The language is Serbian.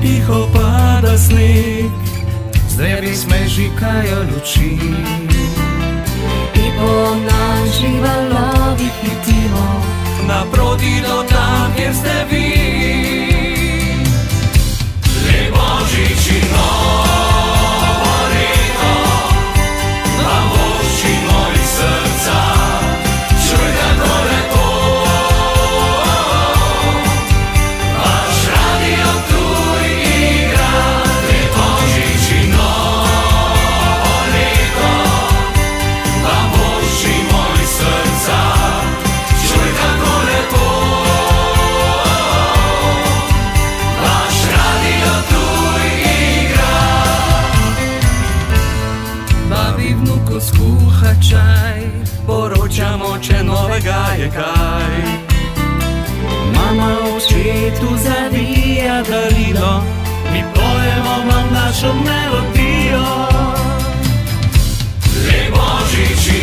Ticho páda sníh, z dreví smežikajú lučí. I po nás živalo vychytilo, naproti do tam, kde ste vy. Lebo žičino horito, mám oči moji srdca, čuj kako lepo. Váš radio tu igra, lebo žičino horito, mám oči moji srdca, čuj kako lepo. Váš radio tu igra. Babi vnuko skúcha čaj, poročam oče novega je kaj. Mama oči tu zavija darilo, mi pojemo vam našo melodijo. Lebo žiči